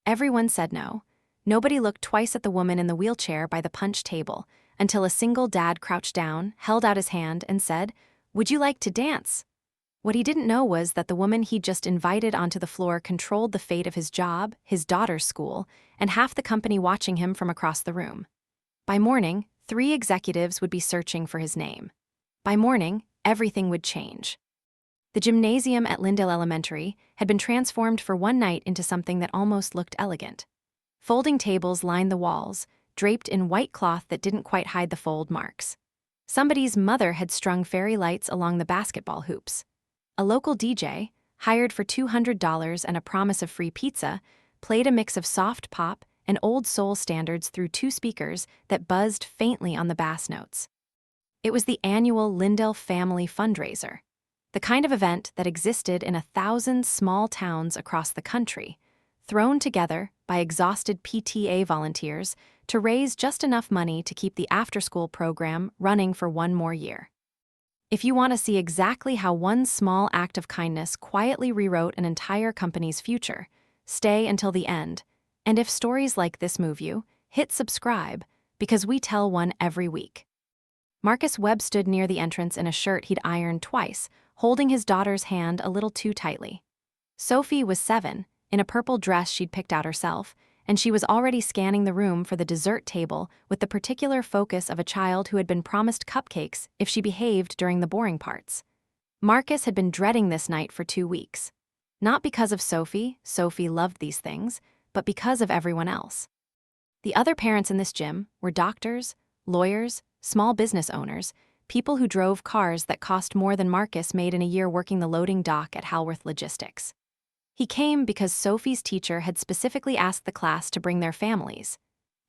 Everyone said no. Nobody looked twice at the woman in the wheelchair by the punch table, until a single dad crouched down, held out his hand, and said, "Would you like to dance?" What he didn't know was that the woman he'd just invited onto the floor controlled the fate of his job, his daughter's school, and half the company watching him from across the room. By morning, 3 executives would be searching for his name. By morning, everything would change. The gymnasium at Lindale Elementary had been transformed for one night into something that almost looked elegant. Folding tables lined the walls, draped in white cloth that didn't quite hide the fold marks. Somebody's mother had strung fairy lights along the basketball hoops. A local DJ, hired for $200 and a promise of free pizza, played a mix of soft pop and old soul standards through 2 speakers that buzzed faintly on the bass notes. It was the annual Lindale Family Fundraiser, the kind of event that existed in 1,000 small towns across the country, thrown together by exhausted PTA volunteers to raise just enough money to keep the after-school program running for one more year. If you want to see exactly how one small act of kindness quietly rewrote an entire company's future, stay until the end. And if stories like this move you, hit subscribe, because we tell one every week. Marcus Webb stood near the entrance in a shirt he'd ironed twice, holding his daughter's hand a little too tightly. Sophie was 7, in a purple dress she'd picked out herself, and she was already scanning the room for the dessert table with the particular focus of a child who had been promised cupcakes if she behaved during the boring parts. Marcus had been dreading this night for 2 weeks. Not because of Sophie loved these things, but because of everyone else. The other parents in this gym were doctors, lawyers, small business owners, people who drove cars that cost more than Marcus made in a year working the loading dock at Halworth Logistics. He came because Sophie's teacher had specifically asked the class to bring their families,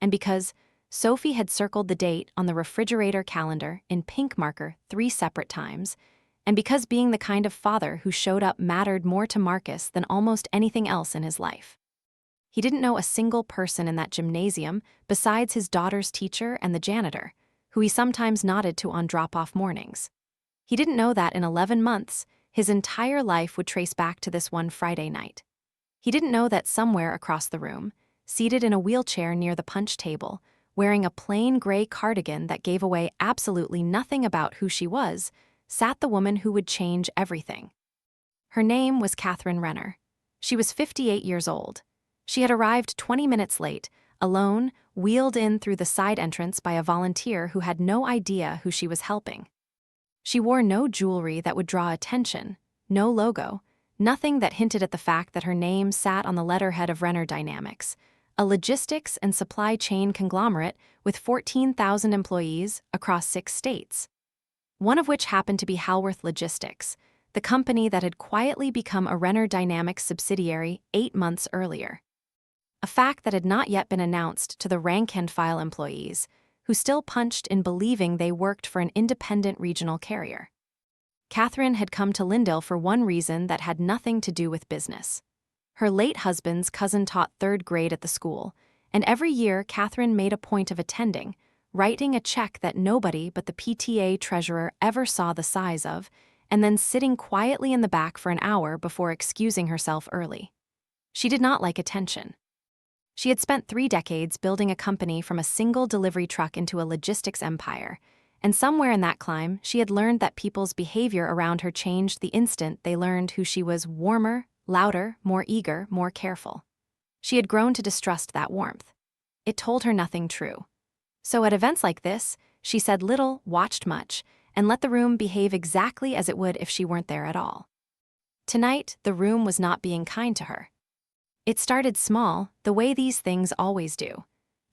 and because Sophie had circled the date on the refrigerator calendar in pink marker 3 separate times, and because being the kind of father who showed up mattered more to Marcus than almost anything else in his life. He didn't know a single person in that gymnasium besides his daughter's teacher and the janitor, who he sometimes nodded to on drop-off mornings. He didn't know that in 11 months, his entire life would trace back to this one Friday night. He didn't know that somewhere across the room, seated in a wheelchair near the punch table, wearing a plain gray cardigan that gave away absolutely nothing about who she was, sat the woman who would change everything. Her name was Catherine Renner. She was 58 years old. She had arrived 20 minutes late, alone, wheeled in through the side entrance by a volunteer who had no idea who she was helping. She wore no jewelry that would draw attention, no logo, nothing that hinted at the fact that her name sat on the letterhead of Renner Dynamics, a logistics and supply chain conglomerate with 14,000 employees across 6 states. One of which happened to be Halworth Logistics, the company that had quietly become a Renner Dynamics subsidiary 8 months earlier. A fact that had not yet been announced to the rank-and-file employees, who still punched in believing they worked for an independent regional carrier. Catherine had come to Lindale for one reason that had nothing to do with business. Her late husband's cousin taught 3rd grade at the school, and every year Catherine made a point of attending, writing a check that nobody but the PTA treasurer ever saw the size of, and then sitting quietly in the back for an hour before excusing herself early. She did not like attention. She had spent 3 decades building a company from a single delivery truck into a logistics empire, and somewhere in that climb, she had learned that people's behavior around her changed the instant they learned who she was: warmer, louder, more eager, more careful. She had grown to distrust that warmth. It told her nothing true. So at events like this, she said little, watched much, and let the room behave exactly as it would if she weren't there at all. Tonight, the room was not being kind to her. It started small, the way these things always do.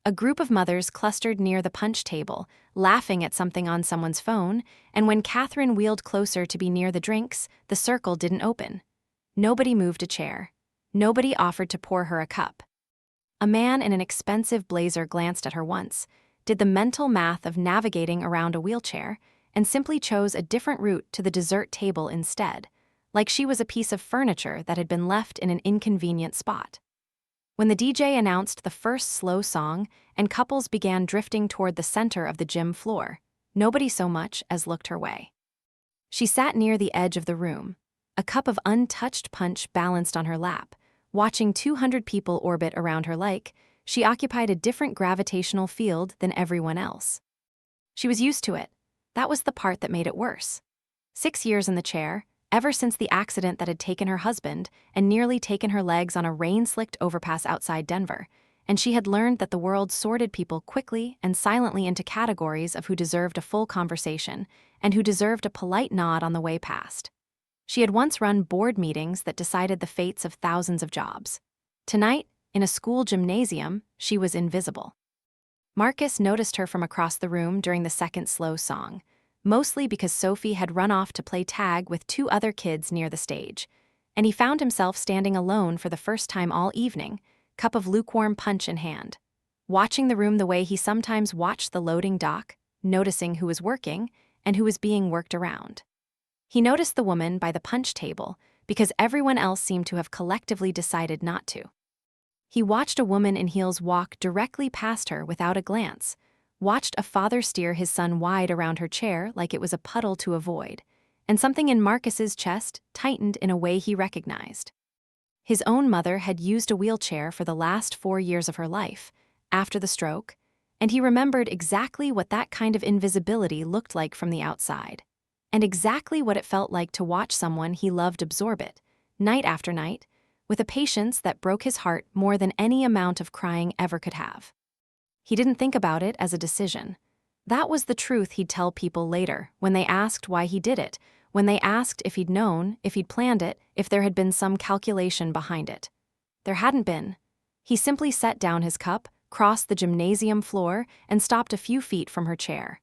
A group of mothers clustered near the punch table, laughing at something on someone's phone, and when Catherine wheeled closer to be near the drinks, the circle didn't open. Nobody moved a chair. Nobody offered to pour her a cup. A man in an expensive blazer glanced at her once, did the mental math of navigating around a wheelchair, and simply chose a different route to the dessert table instead, like she was a piece of furniture that had been left in an inconvenient spot. When the DJ announced the first slow song and couples began drifting toward the center of the gym floor, nobody so much as looked her way. She sat near the edge of the room, a cup of untouched punch balanced on her lap, Watching 200 people orbit around her like, she occupied a different gravitational field than everyone else. She was used to it. That was the part that made it worse. 6 years in the chair, ever since the accident that had taken her husband and nearly taken her legs on a rain-slicked overpass outside Denver, and she had learned that the world sorted people quickly and silently into categories of who deserved a full conversation and who deserved a polite nod on the way past. She had once run board meetings that decided the fates of thousands of jobs. Tonight, in a school gymnasium, she was invisible. Marcus noticed her from across the room during the second slow song, mostly because Sophie had run off to play tag with 2 other kids near the stage, and he found himself standing alone for the first time all evening, cup of lukewarm punch in hand, watching the room the way he sometimes watched the loading dock, noticing who was working and who was being worked around. He noticed the woman by the punch table because everyone else seemed to have collectively decided not to. He watched a woman in heels walk directly past her without a glance, watched a father steer his son wide around her chair like it was a puddle to avoid, and something in Marcus's chest tightened in a way he recognized. His own mother had used a wheelchair for the last 4 years of her life, after the stroke, and he remembered exactly what that kind of invisibility looked like from the outside, and exactly what it felt like to watch someone he loved absorb it, night after night, with a patience that broke his heart more than any amount of crying ever could have. He didn't think about it as a decision. That was the truth he'd tell people later, when they asked why he did it, when they asked if he'd known, if he'd planned it, if there had been some calculation behind it. There hadn't been. He simply set down his cup, crossed the gymnasium floor, and stopped a few feet from her chair.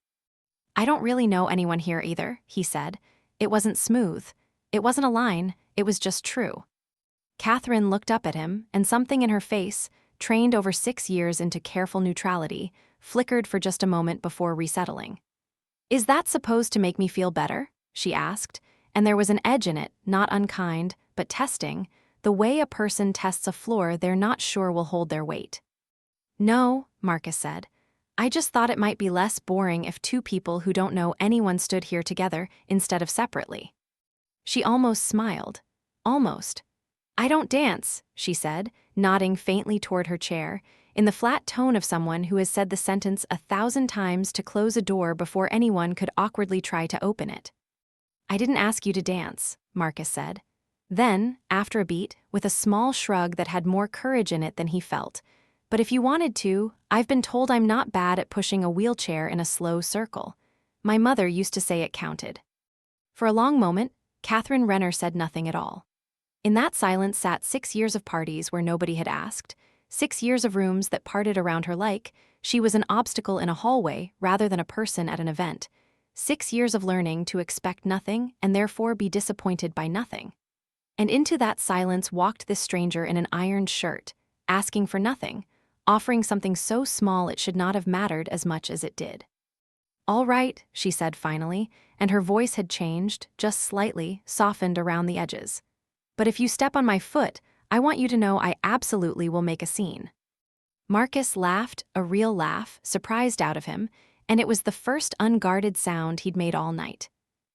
"I don't really know anyone here either," he said. It wasn't smooth. It wasn't a line. It was just true. Catherine looked up at him, and something in her face, trained over 6 years into careful neutrality, flickered for just a moment before resettling. "Is that supposed to make me feel better?" she asked, and there was an edge in it, not unkind, but testing, the way a person tests a floor they're not sure will hold their weight. "No," Marcus said. "I just thought it might be less boring if 2 people who don't know anyone stood here together instead of separately." She almost smiled. Almost. "I don't dance," she said, nodding faintly toward her chair, in the flat tone of someone who has said the sentence 1,000 times to close a door before anyone could awkwardly try to open it. "I didn't ask you to dance," Marcus said. Then, after a beat, with a small shrug that had more courage in it than he felt, "But if you wanted to, I've been told I'm not bad at pushing a wheelchair in a slow circle. My mother used to say it counted." For a long moment, Catherine Renner said nothing at all. In that silence sat 6 years of parties where nobody had asked, 6 years of rooms that parted around her like she was an obstacle in a hallway rather than a person at an event, 6 years of learning to expect nothing and therefore be disappointed by nothing. And into that silence walked this stranger in an ironed shirt, asking for nothing, offering something so small it should not have mattered as much as it did. "All right," she said finally, and her voice had changed, just slightly, softened around the edges. "But if you step on my foot, I want you to know I absolutely will make a scene." Marcus laughed, a real laugh, surprised out of him, and it was the first unguarded sound he'd made all night.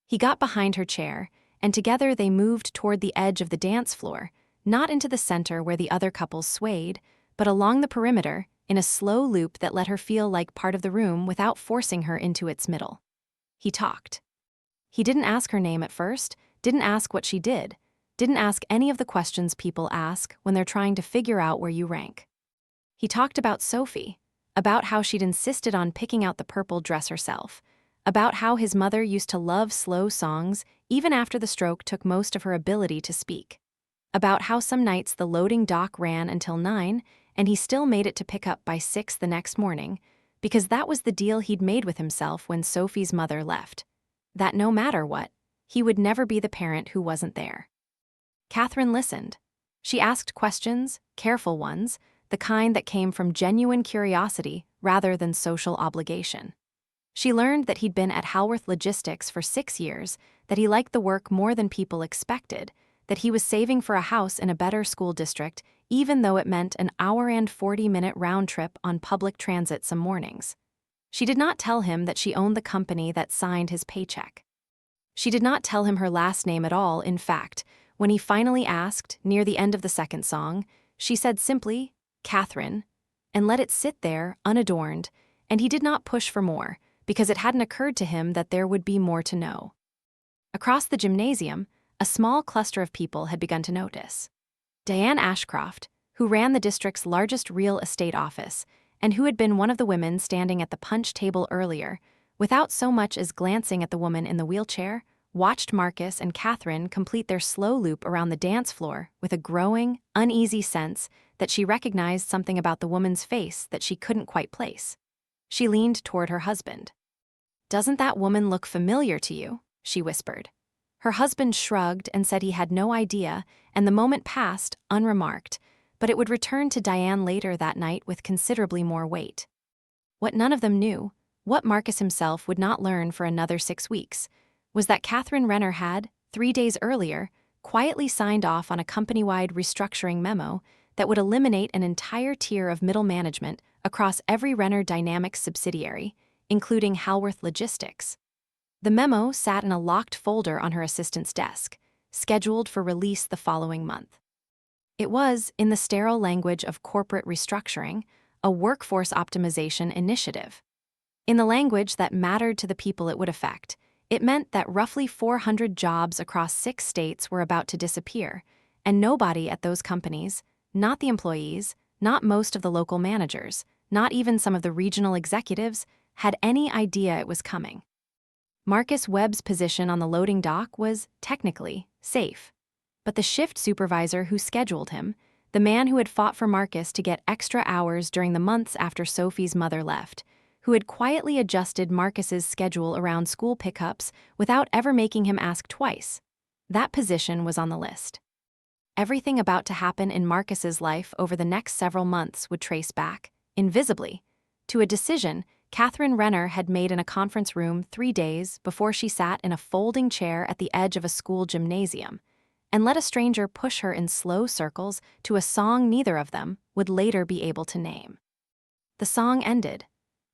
He got behind her chair, and together they moved toward the edge of the dance floor, not into the center where the other couples swayed, but along the perimeter, in a slow loop that let her feel like part of the room without forcing her into its middle. He talked. He didn't ask her name at first, didn't ask what she did, didn't ask any of the questions people ask when they're trying to figure out where you rank. He talked about Sophie, about how she'd insisted on picking out the purple dress herself, about how his mother used to love slow songs even after the stroke took most of her ability to speak, about how some nights the loading dock ran until 9 and he still made it to pick up by 6 the next morning, because that was the deal he'd made with himself when Sophie's mother left, that no matter what, he would never be the parent who wasn't there. Catherine listened. She asked questions, careful ones, the kind that came from genuine curiosity rather than social obligation. She learned that he'd been at Halworth Logistics for 6 years, that he liked the work more than people expected, that he was saving for a house in a better school district, even though it meant an hour and 40-minute round trip on public transit some mornings. She did not tell him that she owned the company that signed his paycheck. She did not tell him her last name at all, in fact, When he finally asked, near the end of the second song, she said simply, "Catherine," and let it sit there, unadorned, and he did not push for more, because it hadn't occurred to him that there would be more to know. Across the gymnasium, a small cluster of people had begun to notice. Diane Ashcroft, who ran the district's largest real estate office, and who had been one of the women standing at the punch table earlier, without so much as glancing at the woman in the wheelchair, watched Marcus and Catherine complete their slow loop around the dance floor with a growing, uneasy sense that she recognized something about the woman's face that she couldn't quite place. She leaned toward her husband. "Doesn't that woman look familiar to you?" she whispered. Her husband shrugged and said he had no idea, and the moment passed unremarked, but it would return to Diane later that night with considerably more weight. What none of them knew, what Marcus himself would not learn for another 6 weeks, was that Catherine Renner had, 3 days earlier, quietly signed off on a company-wide restructuring memo that would eliminate an entire tier of middle management across every Renner Dynamics subsidiary, including Halworth Logistics. The memo sat in a locked folder on her assistant's desk, scheduled for release the following month. It was, in the sterile language of corporate restructuring, a workforce optimization initiative. In the language that mattered to the people it would affect, it meant that roughly 400 jobs across 6 states were about to disappear, and nobody at those companies, not the employees, not most of the local managers, not even some of the regional executives, had any idea it was coming. Marcus Webb's position on the loading dock was, technically, safe. But the shift supervisor who scheduled him, the man who had fought for Marcus to get extra hours during the months after Sophie's mother left, who had quietly adjusted Marcus's schedule around school pickups without ever making him ask twice, that position was on the list. Everything about to happen in Marcus's life over the next several months would trace back, invisibly, to a decision Catherine Renner had made in a conference room 3 days before she sat in a folding chair at the edge of a school gymnasium, and let a stranger push her in slow circles to a song neither of them would later be able to name. The song ended.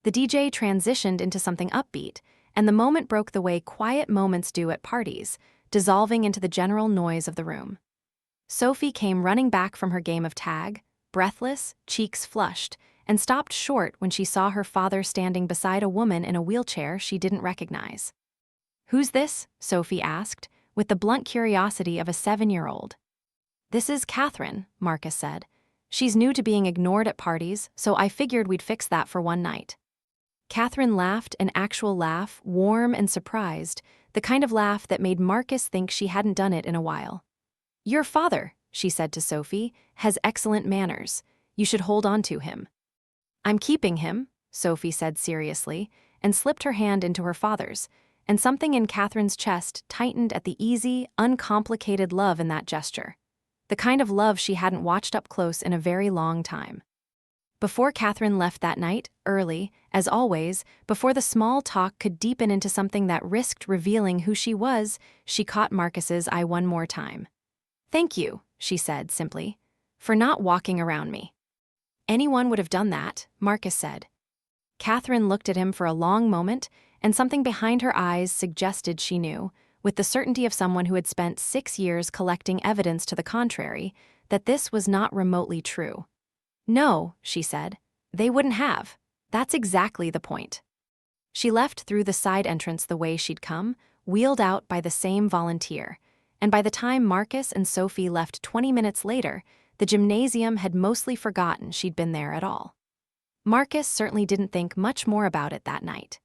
The DJ transitioned into something upbeat, and the moment broke the way quiet moments do at parties, dissolving into the general noise of the room. Sophie came running back from her game of tag, breathless, cheeks flushed, and stopped short when she saw her father standing beside a woman in a wheelchair she didn't recognize. "Who's this?" Sophie asked, with the blunt curiosity of a 7-year-old. "This is Catherine," Marcus said. "She's new to being ignored at parties, so I figured we'd fix that for one night." Catherine laughed, an actual laugh, warm and surprised, the kind of laugh that made Marcus think she hadn't done it in a while. "Your father," she said to Sophie, "has excellent manners. You should hold on to him." "I'm keeping him," Sophie said seriously, and slipped her hand into her father's, and something in Catherine's chest tightened at the easy, uncomplicated love in that gesture. The kind of love she hadn't watched up close in a very long time. Before Catherine left that night, early, as always, before the small talk could deepen into something that risked revealing who she was, she caught Marcus's eye one more time. "Thank you," she said simply, "for not walking around me." "Anyone would have done that," Marcus said. Catherine looked at him for a long moment, and something behind her eyes suggested she knew, with the certainty of someone who had spent 6 years collecting evidence to the contrary, that this was not remotely true. "No," she said, "they wouldn't have. That's exactly the point." She left through the side entrance the way she'd come, wheeled out by the same volunteer, and by the time Marcus and Sophie left 20 minutes later, the gymnasium had mostly forgotten she'd been there at all. Marcus certainly didn't think much more about it that night.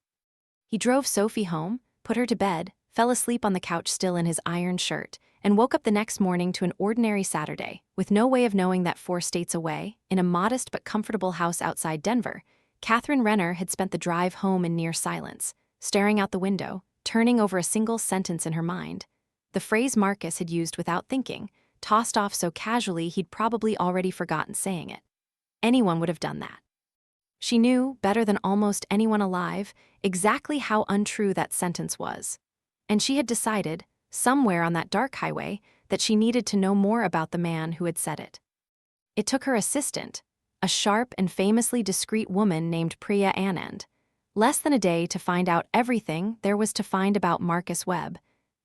He drove Sophie home, put her to bed, fell asleep on the couch still in his iron shirt, and woke up the next morning to an ordinary Saturday, with no way of knowing that 4 states away, in a modest but comfortable house outside Denver, Catherine Renner had spent the drive home in near silence, staring out the window, turning over a single sentence in her mind. The phrase Marcus had used without thinking, tossed off so casually he'd probably already forgotten saying it. Anyone would have done that. She knew, better than almost anyone alive, exactly how untrue that sentence was. And she had decided, somewhere on that dark highway, that she needed to know more about the man who had said it. It took her assistant, a sharp and famously discreet woman named Priya Anand, less than a day to find out everything there was to find about Marcus Webb,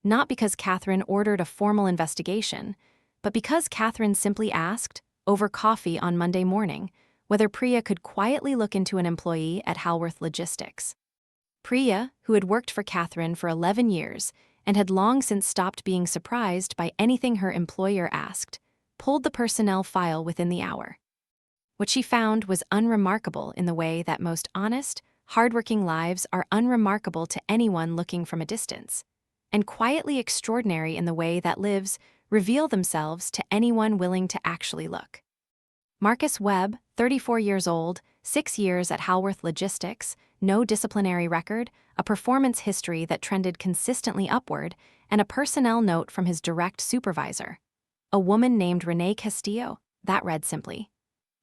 not because Catherine ordered a formal investigation, but because Catherine simply asked, over coffee on Monday morning, whether Priya could quietly look into an employee at Halworth Logistics. Priya, who had worked for Catherine for 11 years and had long since stopped being surprised by anything her employer asked, pulled the personnel file within the hour. What she found was unremarkable in the way that most honest, hardworking lives are unremarkable to anyone looking from a distance, and quietly extraordinary in the way that lives reveal themselves to anyone willing to actually look. Marcus Webb, 34 years old, 6 years at Halworth Logistics, no disciplinary record, a performance history that trended consistently upward, and a personnel note from his direct supervisor, a woman named Renee Castillo, that read simply.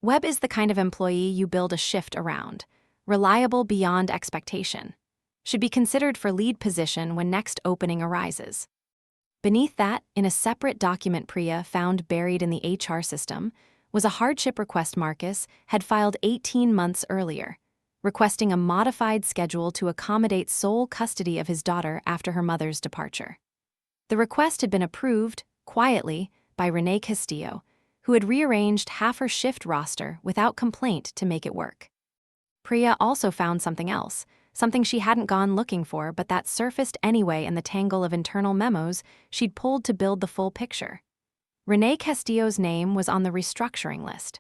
Webb is the kind of employee you build a shift around, reliable beyond expectation. Should be considered for lead position when next opening arises. Beneath that, in a separate document Priya found buried in the HR system, was a hardship request Marcus had filed 18 months earlier, requesting a modified schedule to accommodate sole custody of his daughter after her mother's departure. The request had been approved, quietly, by Renee Castillo, who had rearranged half her shift roster without complaint to make it work. Priya also found something else, something she hadn't gone looking for but that surfaced anyway in the tangle of internal memos she'd pulled to build the full picture. Renee Castillo's name was on the restructuring list.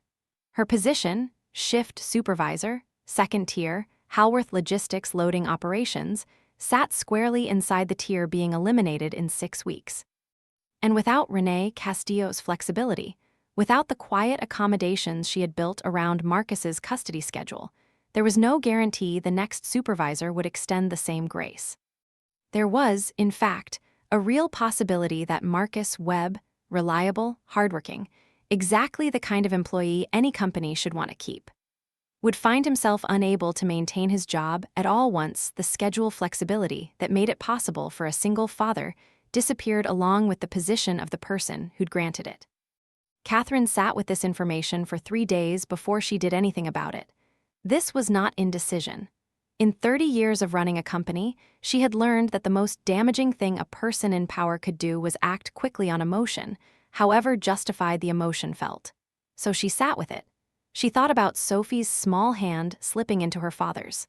Her position, shift supervisor, second tier, Halworth Logistics loading operations, sat squarely inside the tier being eliminated in 6 weeks. And without Renee Castillo's flexibility, without the quiet accommodations she had built around Marcus's custody schedule, there was no guarantee the next supervisor would extend the same grace. There was, in fact, a real possibility that Marcus Webb, reliable, hardworking, exactly the kind of employee any company should want to keep, would find himself unable to maintain his job at all once the schedule flexibility that made it possible for a single father disappeared along with the position of the person who'd granted it. Catherine sat with this information for 3 days before she did anything about it. This was not indecision. In 30 years of running a company, she had learned that the most damaging thing a person in power could do was act quickly on emotion, however justified the emotion felt. So she sat with it. She thought about Sophie's small hand slipping into her father's.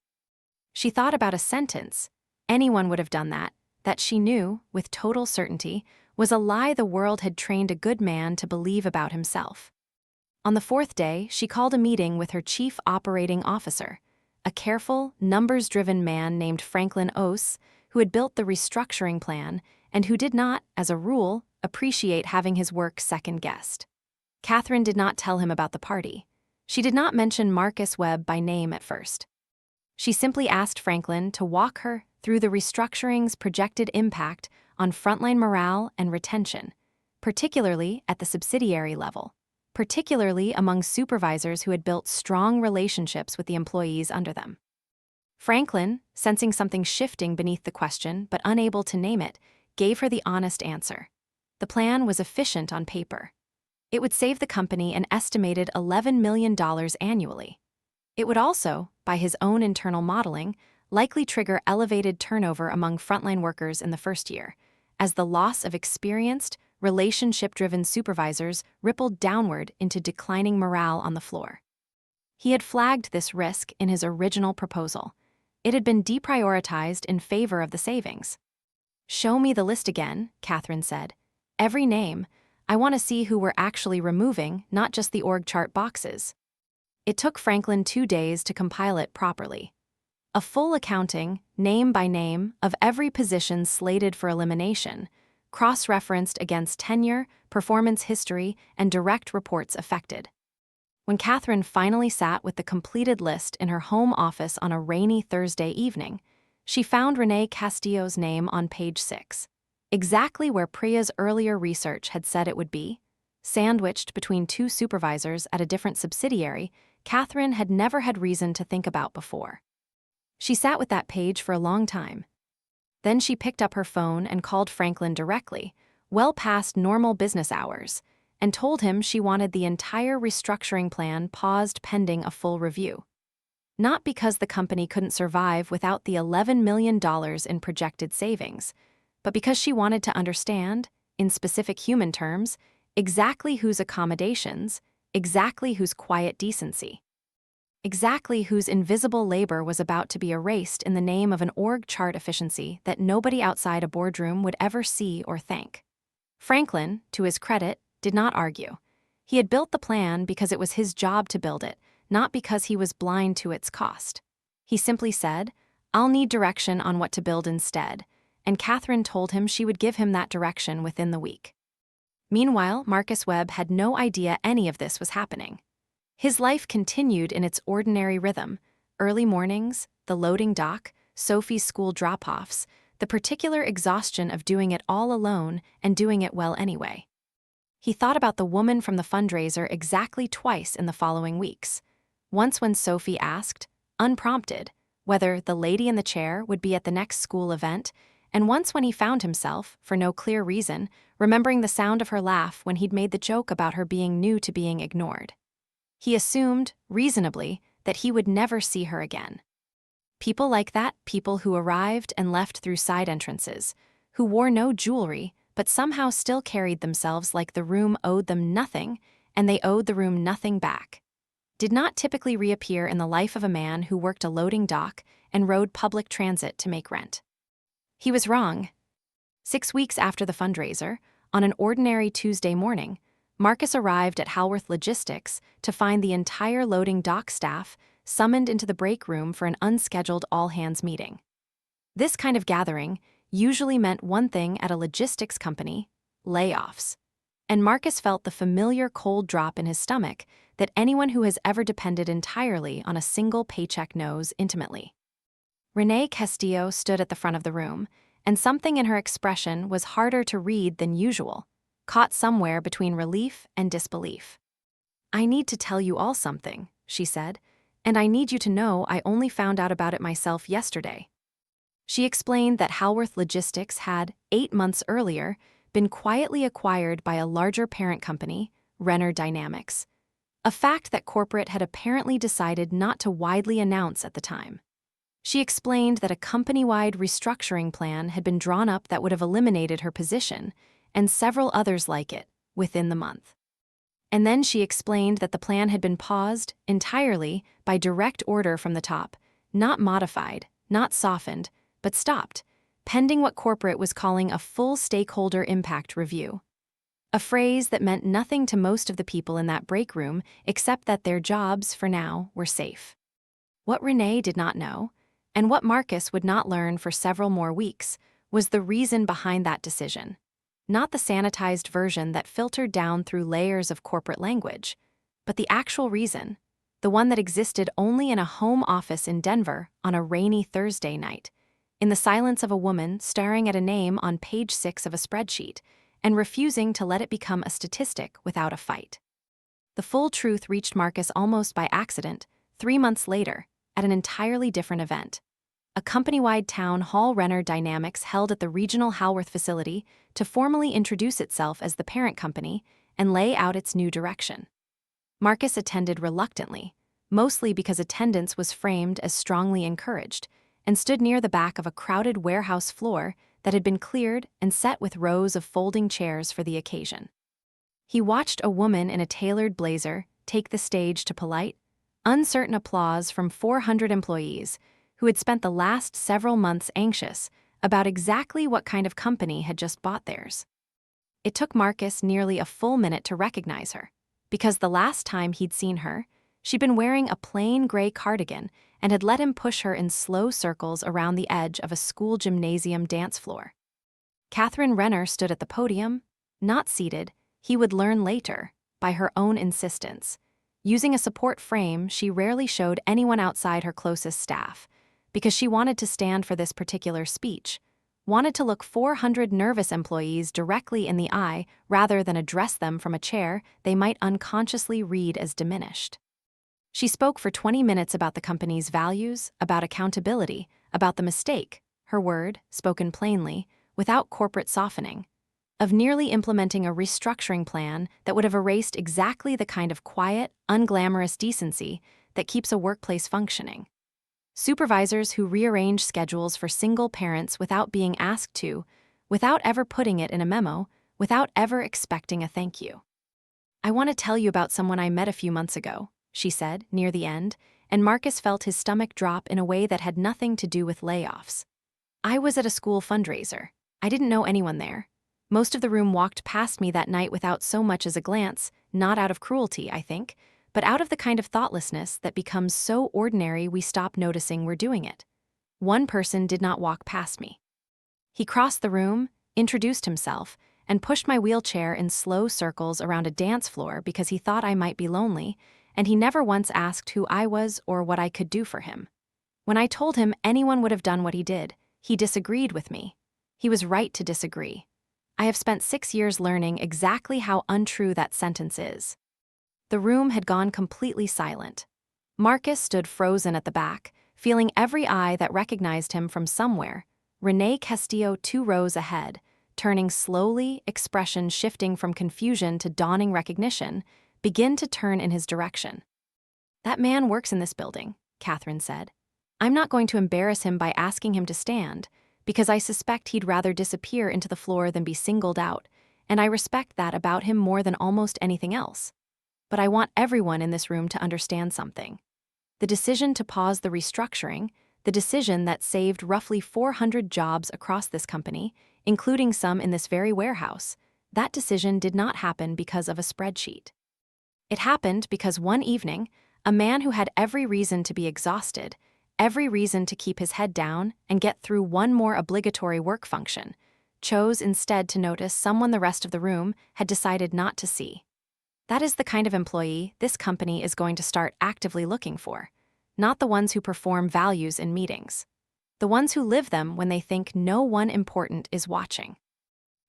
She thought about a sentence, anyone would have done that she knew, with total certainty, was a lie the world had trained a good man to believe about himself. On the 4th day, she called a meeting with her chief operating officer, a careful, numbers-driven man named Franklin Ose, who had built the restructuring plan and who did not, as a rule, appreciate having his work second-guessed. Catherine did not tell him about the party. She did not mention Marcus Webb by name at first. She simply asked Franklin to walk her through the restructuring's projected impact on frontline morale and retention, particularly at the subsidiary level, particularly among supervisors who had built strong relationships with the employees under them. Franklin, sensing something shifting beneath the question but unable to name it, gave her the honest answer. The plan was efficient on paper. It would save the company an estimated $11 million annually. It would also, by his own internal modeling, likely trigger elevated turnover among frontline workers in the first year, as the loss of experienced, relationship-driven supervisors rippled downward into declining morale on the floor. He had flagged this risk in his original proposal. It had been deprioritized in favor of the savings. "Show me the list again," Catherine said. "Every name. I want to see who we're actually removing, not just the org chart boxes." It took Franklin 2 days to compile it properly. A full accounting, name by name, of every position slated for elimination, cross-referenced against tenure, performance history, and direct reports affected. When Catherine finally sat with the completed list in her home office on a rainy Thursday evening, she found Renee Castillo's name on page 6, exactly where Priya's earlier research had said it would be. Sandwiched between 2 supervisors at a different subsidiary, Catherine had never had reason to think about before. She sat with that page for a long time. Then she picked up her phone and called Franklin directly, well past normal business hours, and told him she wanted the entire restructuring plan paused pending a full review. Not because the company couldn't survive without the $11 million in projected savings, but because she wanted to understand, in specific human terms, exactly whose accommodations, exactly whose quiet decency, exactly whose invisible labor was about to be erased in the name of an org chart efficiency that nobody outside a boardroom would ever see or thank. Franklin, to his credit, did not argue. He had built the plan because it was his job to build it, not because he was blind to its cost. He simply said, "I'll need direction on what to build instead," and Catherine told him she would give him that direction within the week. Meanwhile, Marcus Webb had no idea any of this was happening. His life continued in its ordinary rhythm: early mornings, the loading dock, Sophie's school drop-offs, the particular exhaustion of doing it all alone and doing it well anyway. He thought about the woman from the fundraiser exactly twice in the following weeks. Once when Sophie asked, unprompted, whether the lady in the chair would be at the next school event, and once when he found himself, for no clear reason, remembering the sound of her laugh when he'd made the joke about her being new to being ignored. He assumed, reasonably, that he would never see her again. People like that, people who arrived and left through side entrances, who wore no jewelry but somehow still carried themselves like the room owed them nothing and they owed the room nothing back, did not typically reappear in the life of a man who worked a loading dock and rode public transit to make rent. He was wrong. 6 weeks after the fundraiser, on an ordinary Tuesday morning, Marcus arrived at Halworth Logistics to find the entire loading dock staff summoned into the break room for an unscheduled all-hands meeting. This kind of gathering usually meant one thing at a logistics company: layoffs. And Marcus felt the familiar cold drop in his stomach that anyone who has ever depended entirely on a single paycheck knows intimately. Renee Castillo stood at the front of the room, and something in her expression was harder to read than usual, caught somewhere between relief and disbelief. "I need to tell you all something," she said, "and I need you to know I only found out about it myself yesterday." She explained that Halworth Logistics had, 8 months earlier, been quietly acquired by a larger parent company, Renner Dynamics, a fact that corporate had apparently decided not to widely announce at the time. She explained that a company-wide restructuring plan had been drawn up that would have eliminated her position, and several others like it, within the month. And then she explained that the plan had been paused entirely by direct order from the top, not modified, not softened, but stopped, pending what corporate was calling a full stakeholder impact review. A phrase that meant nothing to most of the people in that break room except that their jobs, for now, were safe. What Renee did not know, and what Marcus would not learn for several more weeks, was the reason behind that decision. Not the sanitized version that filtered down through layers of corporate language, but the actual reason, the one that existed only in a home office in Denver on a rainy Thursday night, in the silence of a woman staring at a name on page 6 of a spreadsheet and refusing to let it become a statistic without a fight. The full truth reached Marcus almost by accident, 3 months later, at an entirely different event. A company-wide town hall Renner Dynamics held at the regional Halworth facility to formally introduce itself as the parent company and lay out its new direction. Marcus attended reluctantly, mostly because attendance was framed as strongly encouraged, and stood near the back of a crowded warehouse floor that had been cleared and set with rows of folding chairs for the occasion. He watched a woman in a tailored blazer take the stage to polite, uncertain applause from 400 employees who had spent the last several months anxious about exactly what kind of company had just bought theirs. It took Marcus nearly a full minute to recognize her, because the last time he'd seen her, she'd been wearing a plain gray cardigan and had let him push her in slow circles around the edge of a school gymnasium dance floor. Catherine Renner stood at the podium, not seated, he would learn later, by her own insistence. Using a support frame she rarely showed anyone outside her closest staff, because she wanted to stand for this particular speech, wanted to look 400 nervous employees directly in the eye rather than address them from a chair they might unconsciously read as diminished. She spoke for 20 minutes about the company's values, about accountability, about the mistake, her word, spoken plainly, without corporate softening, of nearly implementing a restructuring plan that would have erased exactly the kind of quiet, unglamorous decency that keeps a workplace functioning. Supervisors who rearrange schedules for single parents without being asked to, without ever putting it in a memo, without ever expecting a thank you. "I want to tell you about someone I met a few months ago," she said, near the end, and Marcus felt his stomach drop in a way that had nothing to do with layoffs. "I was at a school fundraiser. I didn't know anyone there. Most of the room walked past me that night without so much as a glance, not out of cruelty, I think, but out of the kind of thoughtlessness that becomes so ordinary we stop noticing we're doing it. One person did not walk past me. He crossed the room, introduced himself, and pushed my wheelchair in slow circles around a dance floor because he thought I might be lonely, and he never once asked who I was or what I could do for him. When I told him anyone would have done what he did, he disagreed with me. He was right to disagree. I have spent 6 years learning exactly how untrue that sentence is." The room had gone completely silent. Marcus stood frozen at the back, feeling every eye that recognized him from somewhere. Renee Castillo 2 rows ahead, turning slowly, expression shifting from confusion to dawning recognition, begin to turn in his direction. "That man works in this building," Catherine said. "I'm not going to embarrass him by asking him to stand, because I suspect he'd rather disappear into the floor than be singled out, and I respect that about him more than almost anything else. But I want everyone in this room to understand something. The decision to pause the restructuring, the decision that saved roughly 400 jobs across this company, including some in this very warehouse, that decision did not happen because of a spreadsheet. It happened because one evening, a man who had every reason to be exhausted, every reason to keep his head down and get through one more obligatory work function, chose instead to notice someone the rest of the room had decided not to see. That is the kind of employee this company is going to start actively looking for, not the ones who perform values in meetings. The ones who live them when they think no one important is watching."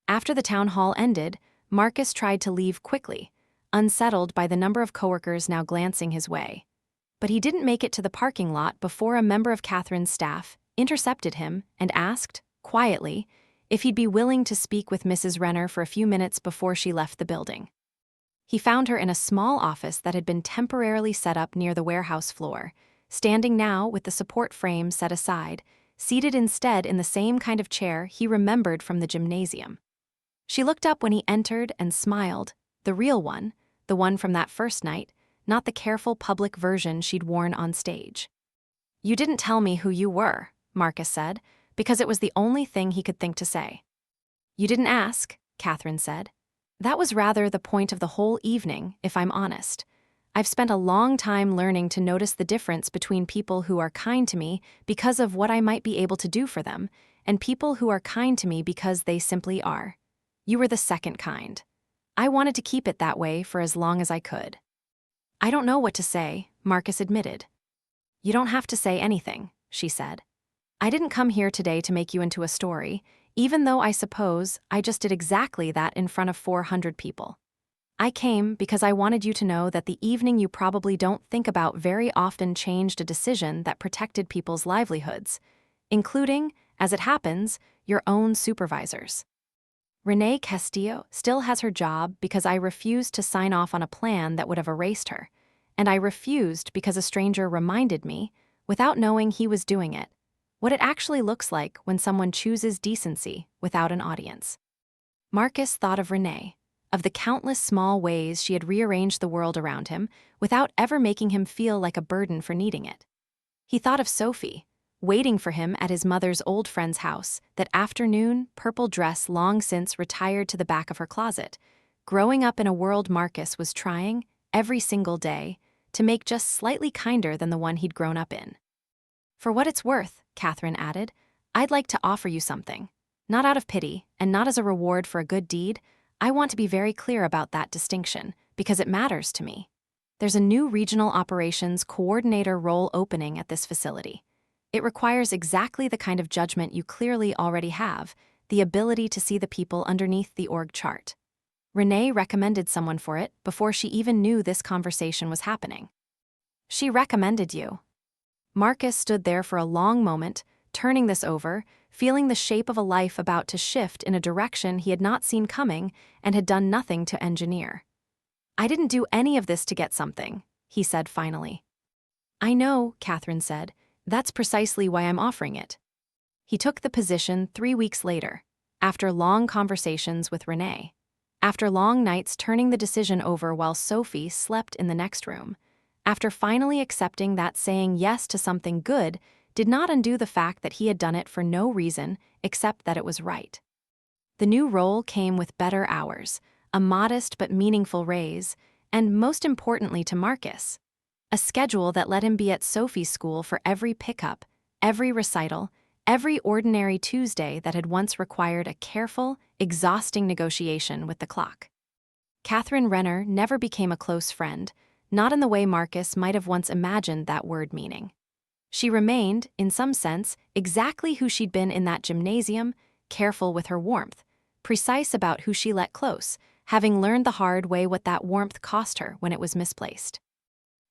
After the town hall ended, Marcus tried to leave quickly, unsettled by the number of coworkers now glancing his way. But he didn't make it to the parking lot before a member of Catherine's staff intercepted him and asked, quietly, if he'd be willing to speak with Mrs. Renner for a few minutes before she left the building. He found her in a small office that had been temporarily set up near the warehouse floor, standing now with the support frame set aside, seated instead in the same kind of chair he remembered from the gymnasium. She looked up when he entered and smiled, the real one, the one from that first night, not the careful public version she'd worn on stage. "You didn't tell me who you were," Marcus said, because it was the only thing he could think to say. "You didn't ask," Catherine said. "That was rather the point of the whole evening, if I'm honest. I've spent a long time learning to notice the difference between people who are kind to me because of what I might be able to do for them, and people who are kind to me because they simply are. You were the second kind. I wanted to keep it that way for as long as I could." "I don't know what to say," Marcus admitted. "You don't have to say anything," she said. "I didn't come here today to make you into a story, even though I suppose I just did exactly that in front of 400 people. I came because I wanted you to know that the evening you probably don't think about very often changed a decision that protected people's livelihoods, including, as it happens, your own supervisors. Renee Castillo still has her job because I refused to sign off on a plan that would have erased her, and I refused because a stranger reminded me, without knowing he was doing it, what it actually looks like when someone chooses decency without an audience." Marcus thought of Renee, of the countless small ways she had rearranged the world around him without ever making him feel like a burden for needing it. He thought of Sophie, waiting for him at his mother's old friend's house, that afternoon, purple dress long since retired to the back of her closet, growing up in a world Marcus was trying, every single day, to make just slightly kinder than the one he'd grown up in. "For what it's worth," Catherine added, "I'd like to offer you something. Not out of pity, and not as a reward for a good deed. I want to be very clear about that distinction, because it matters to me. There's a new regional operations coordinator role opening at this facility. It requires exactly the kind of judgment you clearly already have, the ability to see the people underneath the org chart. Renee recommended someone for it before she even knew this conversation was happening." "She recommended you." Marcus stood there for a long moment, turning this over, feeling the shape of a life about to shift in a direction he had not seen coming and had done nothing to engineer. "I didn't do any of this to get something," he said finally. "I know," Catherine said. "That's precisely why I'm offering it." He took the position 3 weeks later. After long conversations with Renee. After long nights turning the decision over while Sophie slept in the next room. After finally accepting that saying yes to something good did not undo the fact that he had done it for no reason except that it was right. The new role came with better hours, a modest but meaningful raise, and most importantly to Marcus, a schedule that let him be at Sophie's school for every pickup, every recital, every ordinary Tuesday that had once required a careful, exhausting negotiation with the clock. Catherine Renner never became a close friend, not in the way Marcus might have once imagined that word meaning. She remained, in some sense, exactly who she'd been in that gymnasium, careful with her warmth, precise about who she let close, having learned the hard way what that warmth cost her when it was misplaced.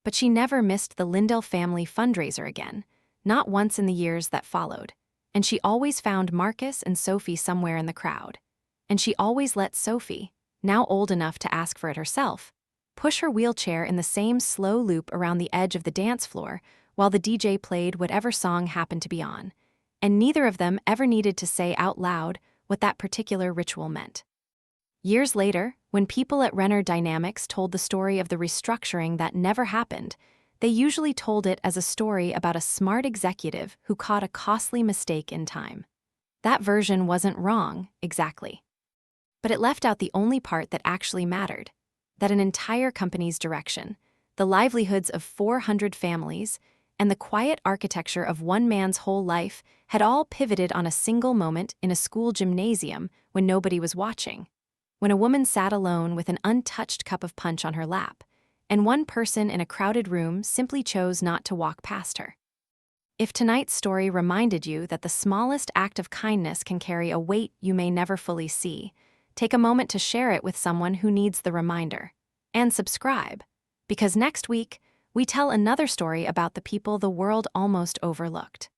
But she never missed the Lindell family fundraiser again, not once in the years that followed, and she always found Marcus and Sophie somewhere in the crowd. And she always let Sophie, now old enough to ask for it herself, push her wheelchair in the same slow loop around the edge of the dance floor while the DJ played whatever song happened to be on, and neither of them ever needed to say out loud what that particular ritual meant. Years later, when people at Renner Dynamics told the story of the restructuring that never happened, they usually told it as a story about a smart executive who caught a costly mistake in time. That version wasn't wrong, exactly. But it left out the only part that actually mattered, that an entire company's direction, the livelihoods of 400 families, and the quiet architecture of one man's whole life had all pivoted on a single moment in a school gymnasium when nobody was watching, when a woman sat alone with an untouched cup of punch on her lap, and one person in a crowded room simply chose not to walk past her. If tonight's story reminded you that the smallest act of kindness can carry a weight you may never fully see, take a moment to share it with someone who needs the reminder. And subscribe, because next week, we tell another story about the people the world almost overlooked.